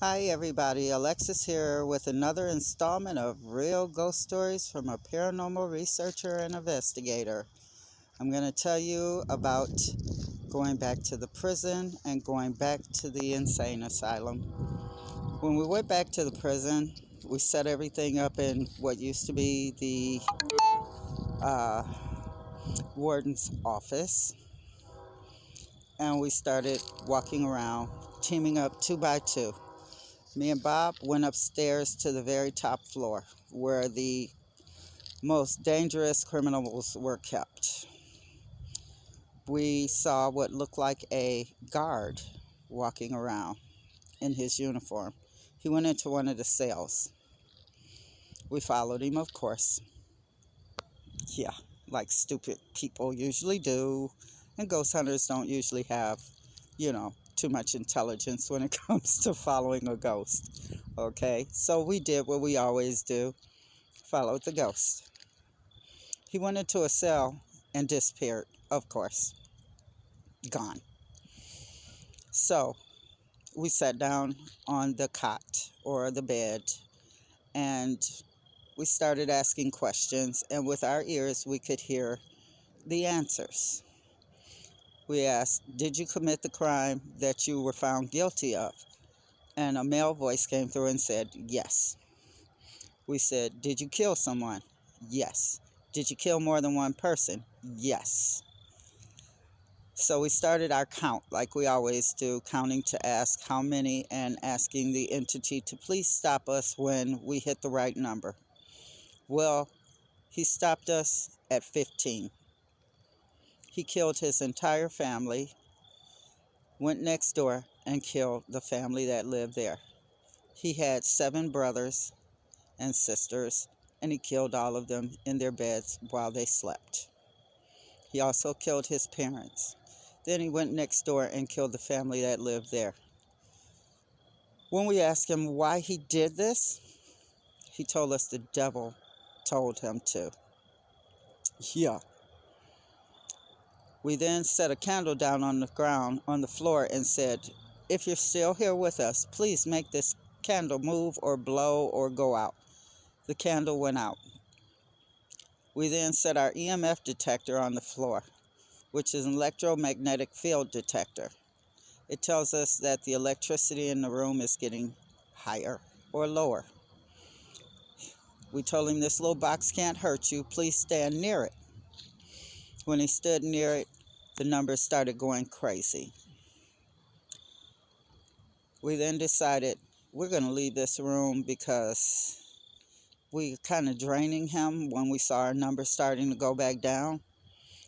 Hi everybody, Alexis here with another installment of Real Ghost Stories from a paranormal researcher and investigator. I'm going to tell you about going back to the prison and going back to the insane asylum. When we went back to the prison, we set everything up in what used to be the warden's office, and we started walking around, teaming up two by two. Me and Bob went upstairs to the very top floor where the most dangerous criminals were kept. We saw what looked like a guard walking around in his uniform. He went into one of the cells. We followed him, of course. Yeah, like stupid people usually do. And ghost hunters don't usually have, too much intelligence when it comes to following a ghost. Okay, so we did what we always do, followed the ghost. He went into a cell and disappeared, of course. Gone. So we sat down on the cot or the bed and we started asking questions, and with our ears, we could hear the answers. We asked, "Did you commit the crime that you were found guilty of?" And a male voice came through and said, "Yes." We said, "Did you kill someone?" "Yes." "Did you kill more than one person?" "Yes." So we started our count like we always do, counting to ask how many and asking the entity to please stop us when we hit the right number. Well, he stopped us at 15. He killed his entire family, went next door and killed the family that lived there. He had 7 brothers and sisters, and he killed all of them in their beds while they slept. He also killed his parents. Then he went next door and killed the family that lived there. When we asked him why he did this, he told us the devil told him to. Yeah. We then set a candle down on the ground, on the floor, and said, "If you're still here with us, please make this candle move or blow or go out." The candle went out. We then set our EMF detector on the floor, which is an electromagnetic field detector. It tells us that the electricity in the room is getting higher or lower. We told him, "This little box can't hurt you. Please stand near it." When he stood near it, the numbers started going crazy. We then decided we're going to leave this room because we kind of draining him when we saw our numbers starting to go back down.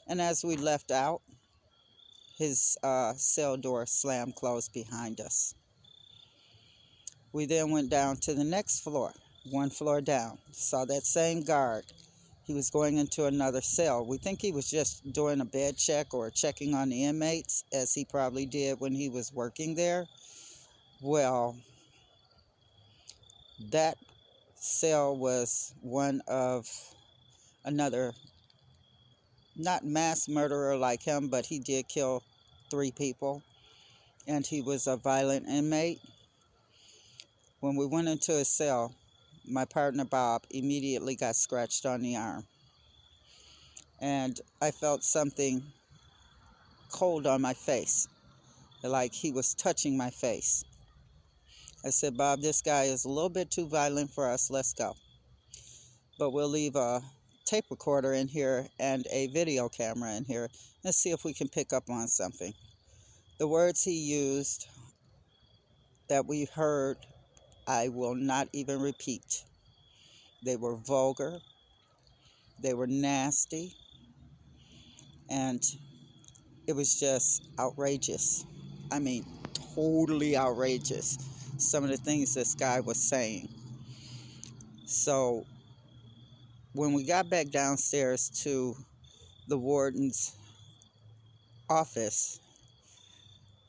And as we left out, his cell door slammed closed behind us. We then went down to the next floor, one floor down, saw that same guard. He was going into another cell. We think he was just doing a bed check or checking on the inmates, as he probably did when he was working there. Well, that cell was one of another, not mass murderer like him, but he did kill 3 people, and he was a violent inmate. When we went into his cell, my partner Bob immediately got scratched on the arm, and I felt something cold on my face, like he was touching my face. I said, "Bob, this guy is a little bit too violent for us. Let's go. But we'll leave a tape recorder in here and a video camera in here. Let's see if we can pick up on something." The words he used that we heard, I will not even repeat. They were vulgar, they were nasty, and it was just outrageous. I mean, totally outrageous. Some of the things this guy was saying. So when we got back downstairs to the warden's office,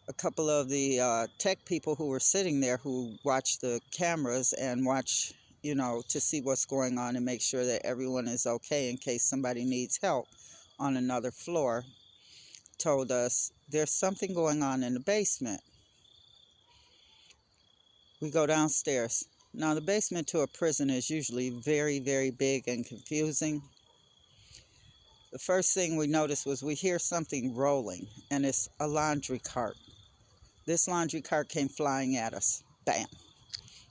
a couple of the tech people who were sitting there, who watch the cameras and watch, to see what's going on and make sure that everyone is okay in case somebody needs help on another floor, told us there's something going on in the basement. We go downstairs. Now, the basement to a prison is usually very, very big and confusing. The first thing we noticed was we hear something rolling, and it's a laundry cart. This laundry cart came flying at us. Bam!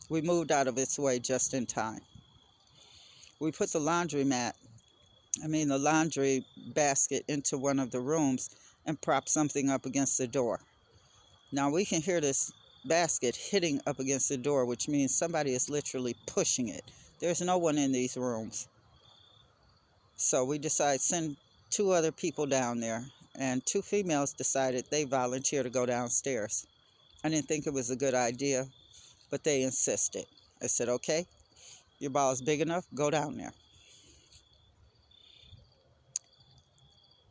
We moved out of its way just in time. We put the laundry basket into one of the rooms and propped something up against the door. Now we can hear this basket hitting up against the door, which means somebody is literally pushing it. There's no one in these rooms. So we decided to send 2 other people down there, and 2 females decided they volunteered to go downstairs. I didn't think it was a good idea, but they insisted. I said, okay, your ball is big enough, go down there.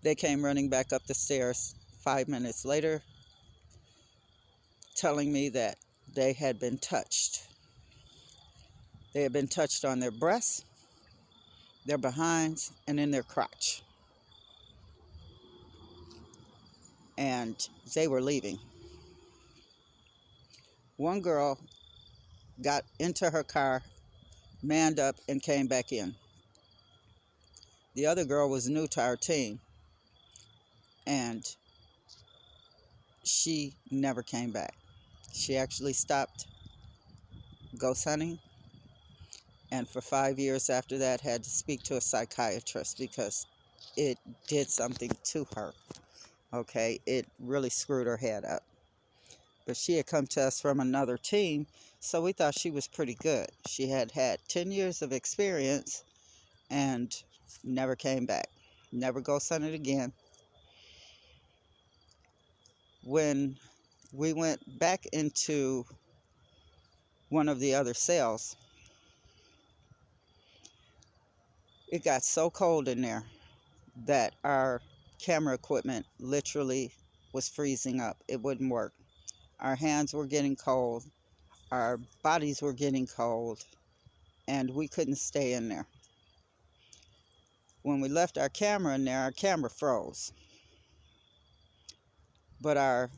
They came running back up the stairs 5 minutes later, telling me that they had been touched. They had been touched on their breasts, their behinds, and in their crotch. And they were leaving. One girl got into her car, manned up, and came back in. The other girl was new to our team, and she never came back. She actually stopped ghost hunting, and for 5 years after that had to speak to a psychiatrist because it did something to her. Okay, it really screwed her head up. But she had come to us from another team, so we thought she was pretty good. She had had 10 years of experience and never came back. Never ghost hunted again. When we went back into one of the other cells, it got so cold in there that our camera equipment literally was freezing up. It wouldn't work. Our hands were getting cold, our bodies were getting cold, and we couldn't stay in there. When we left our camera in there, our camera froze, but our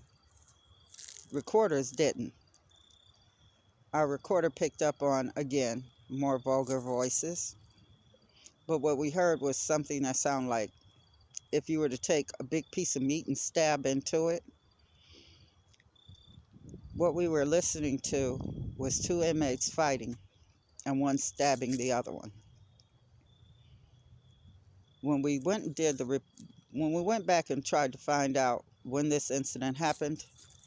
recorders didn't. Our recorder picked up on, again, more vulgar voices, but what we heard was something that sounded like if you were to take a big piece of meat and stab into it. What we were listening to was 2 inmates fighting and one stabbing the other one. When we went back and tried to find out when this incident happened,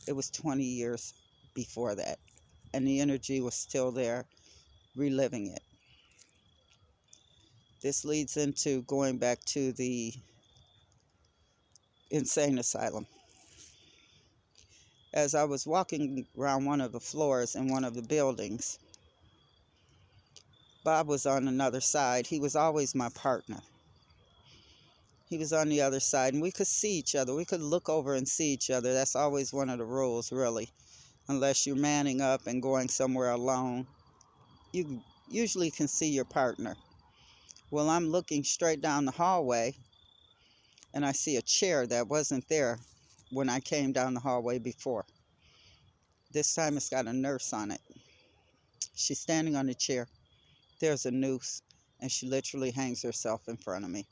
it was 20 years before that, and the energy was still there, reliving it. This leads into going back to the insane asylum. As I was walking around one of the floors in one of the buildings, Bob was on another side. He was always my partner. He was on the other side, and we could see each other. We could look over and see each other. That's always one of the rules, really. Unless you're manning up and going somewhere alone, you usually can see your partner. Well, I'm looking straight down the hallway, and I see a chair that wasn't there when I came down the hallway before. This time it's got a nurse on it. She's standing on the chair. There's a noose, and she literally hangs herself in front of me.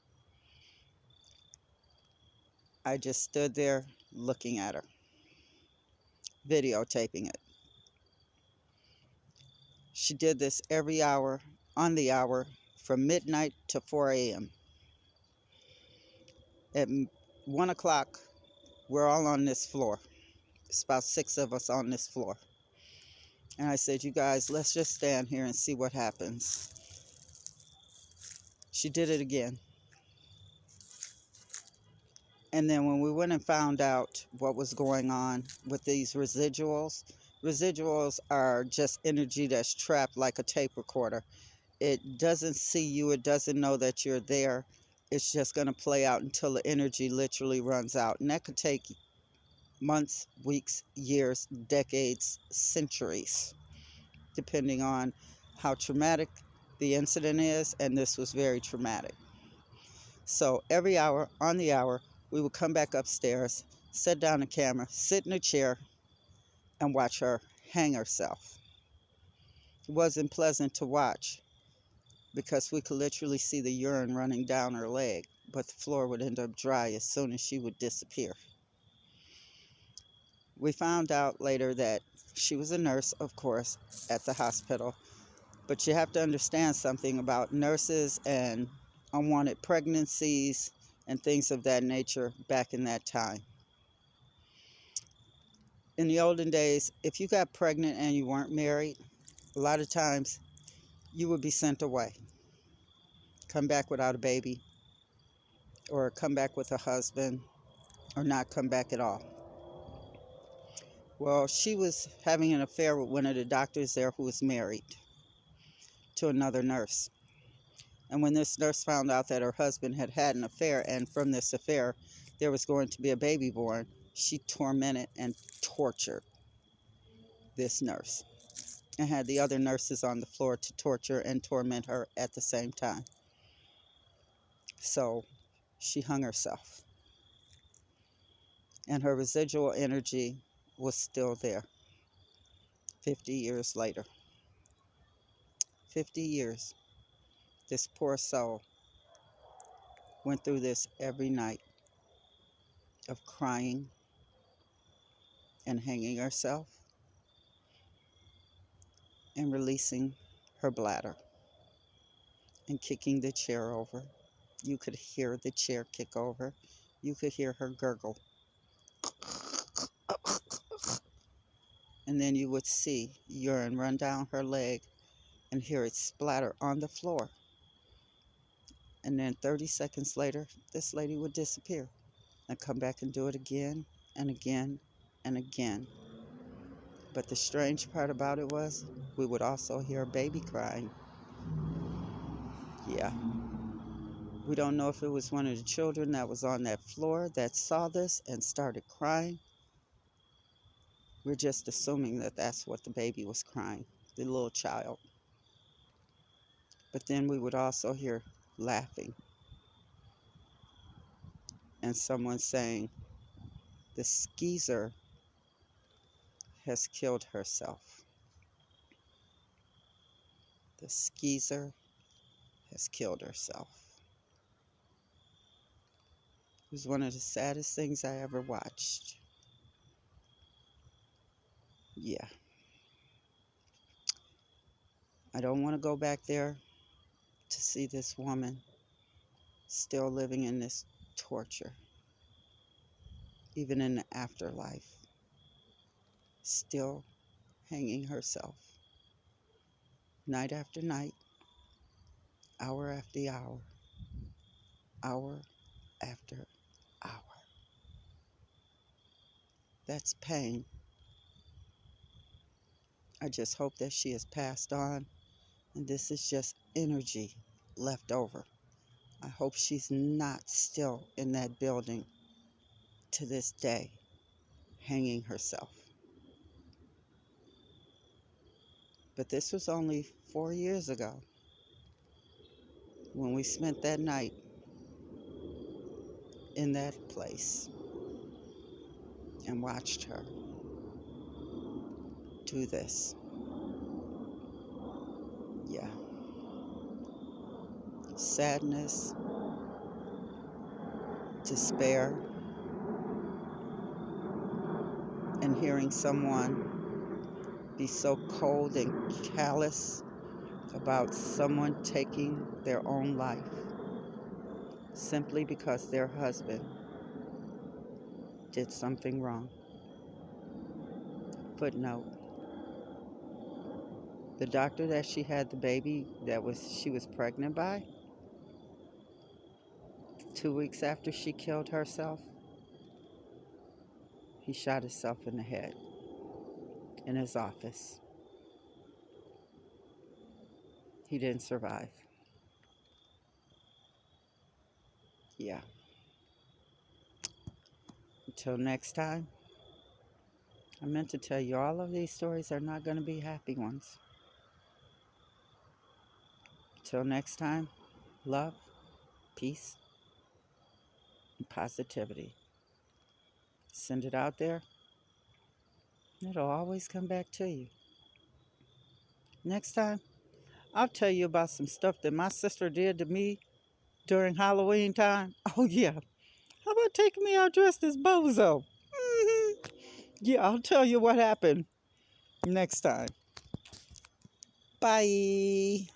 I just stood there looking at her, videotaping it. She did this every hour, on the hour, from midnight to 4 a.m. At 1 o'clock, we're all on this floor. It's about 6 of us on this floor. And I said, you guys, let's just stand here and see what happens. She did it again. And then when we went and found out what was going on with these residuals are just energy that's trapped like a tape recorder. It doesn't see you. It doesn't know that you're there. It's just going to play out until the energy literally runs out. And that could take months, weeks, years, decades, centuries, depending on how traumatic the incident is. And this was very traumatic. So every hour, on the hour, we would come back upstairs, set down the camera, sit in a chair, and watch her hang herself. It wasn't pleasant to watch because we could literally see the urine running down her leg, but the floor would end up dry as soon as she would disappear. We found out later that she was a nurse, of course, at the hospital. But you have to understand something about nurses and unwanted pregnancies and things of that nature back in that time. In the olden days, if you got pregnant and you weren't married, a lot of times you would be sent away, come back without a baby, or come back with a husband, or not come back at all. Well, she was having an affair with one of the doctors there who was married to another nurse. And when this nurse found out that her husband had had an affair, and from this affair there was going to be a baby born, she tormented and tortured this nurse and had the other nurses on the floor to torture and torment her at the same time. So she hung herself, and her residual energy was still there 50 years later. 50 years. This poor soul went through this every night of crying and hanging herself and releasing her bladder and kicking the chair over. You could hear the chair kick over. You could hear her gurgle. And then you would see urine run down her leg and hear it splatter on the floor. And then 30 seconds later, this lady would disappear and come back and do it again and again and again. But the strange part about it was we would also hear a baby crying. Yeah. We don't know if it was one of the children that was on that floor that saw this and started crying. We're just assuming that that's what the baby was crying, the little child. But then we would also hear laughing and someone saying, the skeezer has killed herself. The skeezer has killed herself. It was one of the saddest things I ever watched. Yeah. I don't want to go back there to see this woman still living in this torture, even in the afterlife, still hanging herself, night after night, hour after hour, hour after hour. That's pain. I just hope that she has passed on and this is just energy left over. I hope she's not still in that building to this day, hanging herself. But this was only 4 years ago when we spent that night in that place and watched her do this. Yeah. Sadness, despair, and hearing someone be so cold and callous about someone taking their own life simply because their husband did something wrong. Footnote: the doctor that she had the baby she was pregnant by, 2 weeks after she killed herself, he shot himself in the head in his office. He didn't survive. Yeah. Until next time, I meant to tell you all of these stories are not going to be happy ones. Until next time, love, peace, and positivity. Send it out there. It'll always come back to you. Next time, I'll tell you about some stuff that my sister did to me during Halloween time. Oh, yeah. How about taking me out dressed as Bozo? Yeah, I'll tell you what happened next time. Bye.